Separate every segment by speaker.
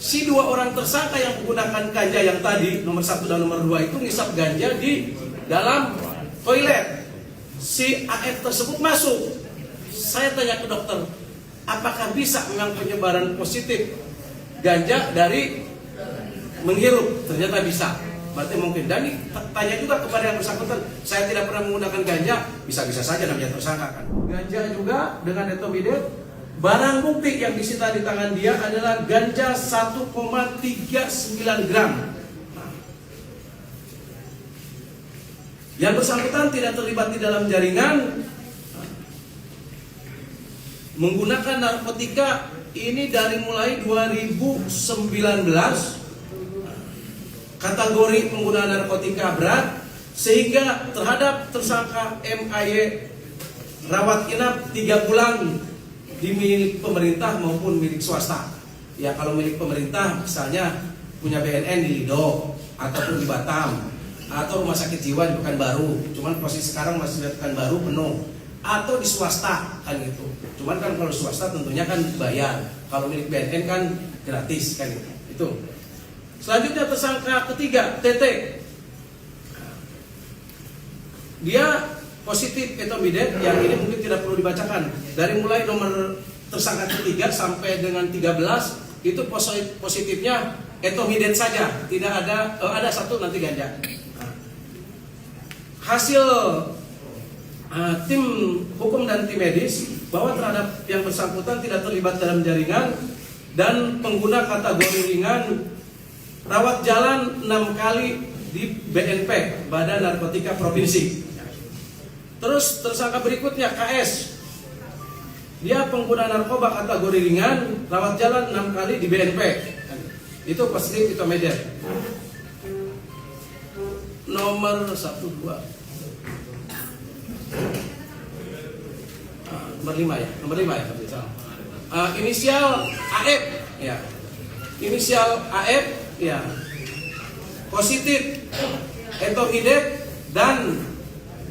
Speaker 1: si dua orang tersangka yang menggunakan ganja yang tadi nomor 1 dan nomor 2 itu ngisap ganja di dalam toilet. Si AF tersebut masuk. Saya tanya ke dokter, apakah bisa memang penyebaran positif ganja dari menghirup? Ternyata bisa. Berarti mungkin. Dan tanya juga kepada yang bersangkutan, saya tidak pernah menggunakan ganja, bisa-bisa saja namanya tersangka kan. Ganja juga dengan etomidet. Barang bukti yang disita di tangan dia adalah ganja 1,39 gram. Yang bersangkutan tidak terlibat di dalam jaringan menggunakan narkotika ini dari mulai 2019. Kategori penggunaan narkotika berat, sehingga terhadap tersangka MAY rawat inap 3 bulan di milik pemerintah maupun milik swasta. Ya, kalau milik pemerintah misalnya punya BNN di Lido ataupun di Batam atau rumah sakit jiwa di Pekanbaru. Cuman posisi sekarang masih di Pekanbaru penuh. Atau di swasta kan gitu. Cuman kan kalau swasta tentunya kan bayar. Kalau milik BNN kan gratis kan gitu. Itu. Selanjutnya tersangka ketiga TT. Dia positif etomidet, yang ini mungkin tidak perlu dibacakan. Dari mulai nomor tersangka ketiga sampai dengan 13 itu positifnya etomidet saja, tidak ada satu nanti ganja. Hasil tim hukum dan tim medis bahwa terhadap yang bersangkutan tidak terlibat dalam jaringan dan pengguna kategori ringan, rawat jalan 6 kali di BNP, Badan Narkotika Provinsi. Terus tersangka berikutnya KS, dia pengguna narkoba kategori ringan, rawat jalan 6 kali di BNP. Itu positif etomidet. Nomor 1, 2. Nomor 5 ya. Nomor 5 ya. Inisial AF ya. Inisial AF ya. Positif etomidet dan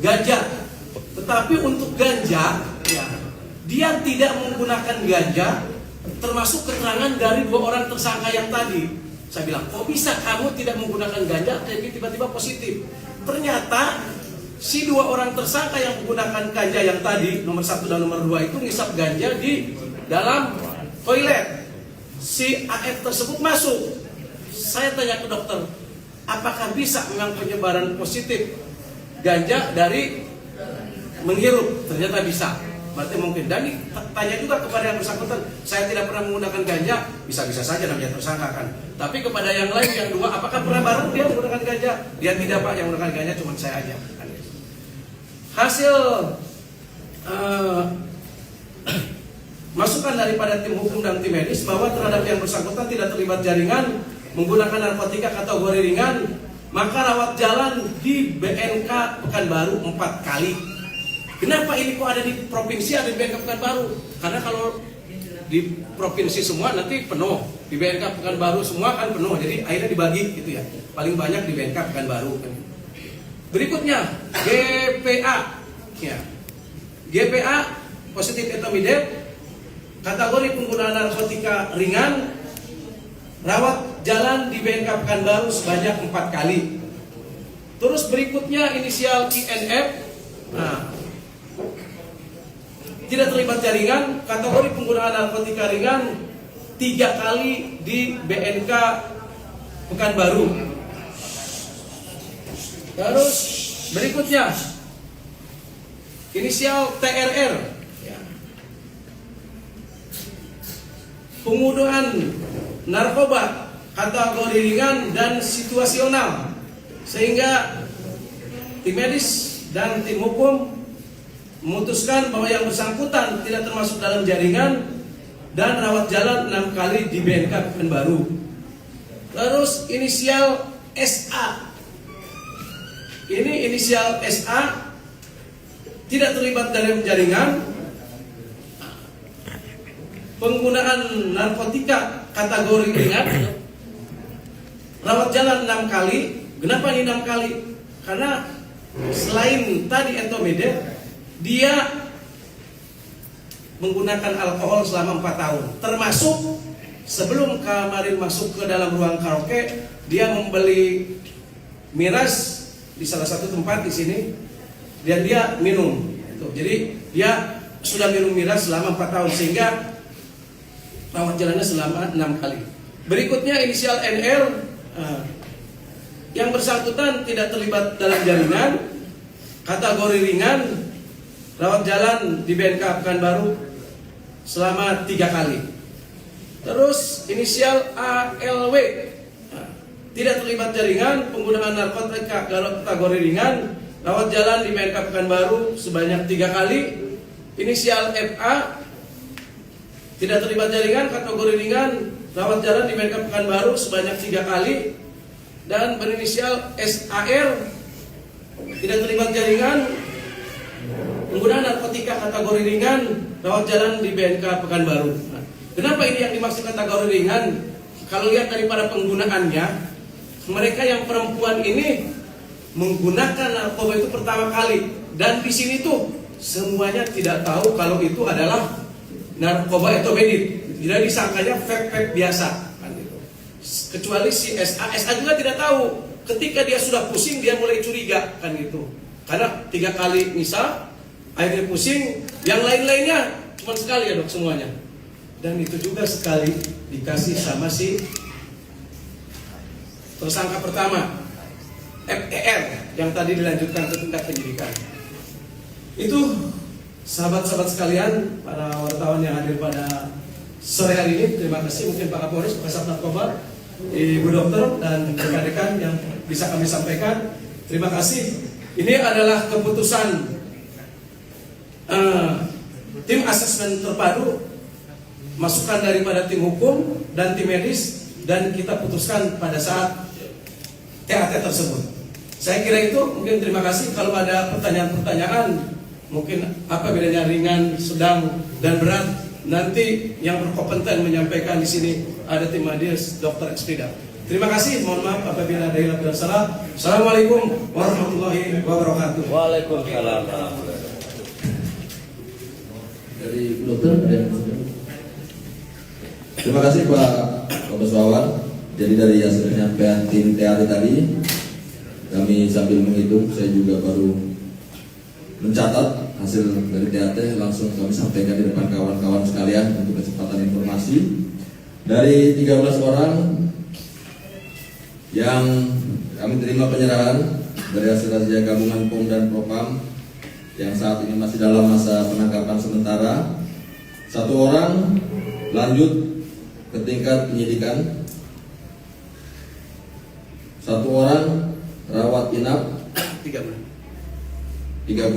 Speaker 1: ganja. Tetapi untuk ganja, ya, dia tidak menggunakan ganja, termasuk keterangan dari 2 orang tersangka yang tadi. Saya bilang, kok bisa kamu tidak menggunakan ganja, tapi tiba-tiba positif? Ternyata si 2 orang tersangka yang menggunakan ganja yang tadi, nomor 1 dan nomor 2 itu ngisap ganja di dalam toilet. Si AF tersebut masuk. Saya tanya ke dokter, apakah bisa memang penyebaran positif ganja dari menghirup? Ternyata bisa. Berarti mungkin. Dan tanya juga kepada yang bersangkutan, saya tidak pernah menggunakan ganja, bisa-bisa saja namanya tersangka kan. Tapi kepada yang lain yang 2, apakah pernah baru dia menggunakan ganja? Dia tidak, Pak, yang menggunakan ganja cuma saya aja. Hasil masukan daripada tim hukum dan tim medis bahwa terhadap yang bersangkutan tidak terlibat jaringan menggunakan narkotika kategori ringan, maka rawat jalan di BNK Pekanbaru 4 kali. Kenapa ini kok ada di provinsi, ada di BNK Pekanbaru? Karena kalau di provinsi semua nanti penuh, di BNK Pekanbaru semua kan penuh, jadi akhirnya dibagi gitu ya. Paling banyak di BNK Pekanbaru. Berikutnya GPA, ya. GPA positif etomidet, kategori penggunaan narkotika ringan, rawat jalan di BNK Pekanbaru sebanyak 4 kali. Terus berikutnya inisial INF, nah, tidak terlibat jaringan, kategori penggunaan narkotika ringan 3 kali di BNK Pekanbaru. Terus berikutnya inisial TRR, penggunaan narkoba kategori ringan dan situasional, sehingga tim medis dan tim hukum memutuskan bahwa yang bersangkutan tidak termasuk dalam jaringan dan rawat jalan 6 kali di BNK Pekanbaru. Terus inisial SA, ini inisial SA tidak terlibat dalam jaringan, penggunaan narkotika kategori ringan, rawat jalan 6 kali. Kenapa ini 6 kali? Karena selain tadi etomidet, dia menggunakan alkohol selama 4 tahun, termasuk sebelum kemarin masuk ke dalam ruang karaoke, dia membeli miras di salah satu tempat di sini, dan dia minum. Jadi dia sudah minum miras selama 4 tahun, sehingga rawat jalannya selama 6 kali. Berikutnya inisial NR, yang bersangkutan tidak terlibat dalam jaringan, kategori ringan, rawat jalan di BNK Pekanbaru selama 3 kali. Terus inisial ALW, tidak terlibat jaringan, penggunaan narkotika kategori ringan, rawat jalan di BNK Pekanbaru sebanyak 3 kali. Inisial FA, tidak terlibat jaringan, kategori ringan, rawat jalan di BNK Pekanbaru sebanyak 3 kali. Dan berinisial SAR, tidak terlibat jaringan, penggunaan narkotika kategori ringan, rawat jalan di BNK Pekanbaru. Nah, kenapa ini yang dimaksud kategori ringan? Kalau lihat daripada penggunaannya, mereka yang perempuan ini menggunakan narkoba itu pertama kali, dan di sini tuh semuanya tidak tahu kalau itu adalah narkoba etobenit. Jadi disangkanya vape biasa. Kecuali si SA juga tidak tahu. Ketika dia sudah pusing, dia mulai curiga kan gitu. Karena 3 kali misal akhirnya pusing, yang lain-lainnya cuma sekali ya dok semuanya. Dan itu juga sekali dikasih sama si tersangka pertama FER yang tadi dilanjutkan ke tingkat penyidikan. Itu sahabat-sahabat sekalian, para wartawan yang hadir pada sore hari ini, terima kasih mungkin Pak Kapolres, Pak Kasat Narkoba, Ibu Dokter dan rekan-rekan yang bisa kami sampaikan. Terima kasih. Ini adalah keputusan tim asesmen terpadu, masukan daripada tim hukum dan tim medis, dan kita putuskan pada saat TAT tersebut. Saya kira itu. Mungkin terima kasih. Kalau ada pertanyaan-pertanyaan, mungkin apa bedanya ringan, sedang, dan berat, nanti yang berkompeten menyampaikan di sini ada tim medis Dr. Ekspida. Terima kasih. Mohon maaf apabila ada hilang dan salah. Assalamualaikum warahmatullahi wabarakatuh.
Speaker 2: Waalaikumsalam.
Speaker 3: Dari dokter ada. Terima kasih Pak Kombes Wawan. Jadi dari hasil penyampaian tim TAT tadi, kami sambil menghitung, saya juga baru mencatat hasil dari TAT, langsung kami sampaikan di depan kawan-kawan sekalian untuk kecepatan informasi. Dari 13 orang yang kami terima penyerahan dari hasil razia gabungan POM dan Propam yang saat ini masih dalam masa penangkapan sementara, 1 orang lanjut ke tingkat penyidikan, 1 orang rawat inap 3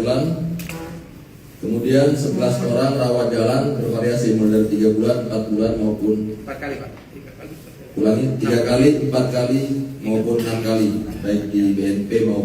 Speaker 3: bulan, kemudian 11 orang rawat jalan bervariasi mulai dari 3 bulan, 4 bulan maupun
Speaker 1: 4 kali Pak.
Speaker 3: 3 kali, 4 kali maupun 6 kali, baik di BNP maupun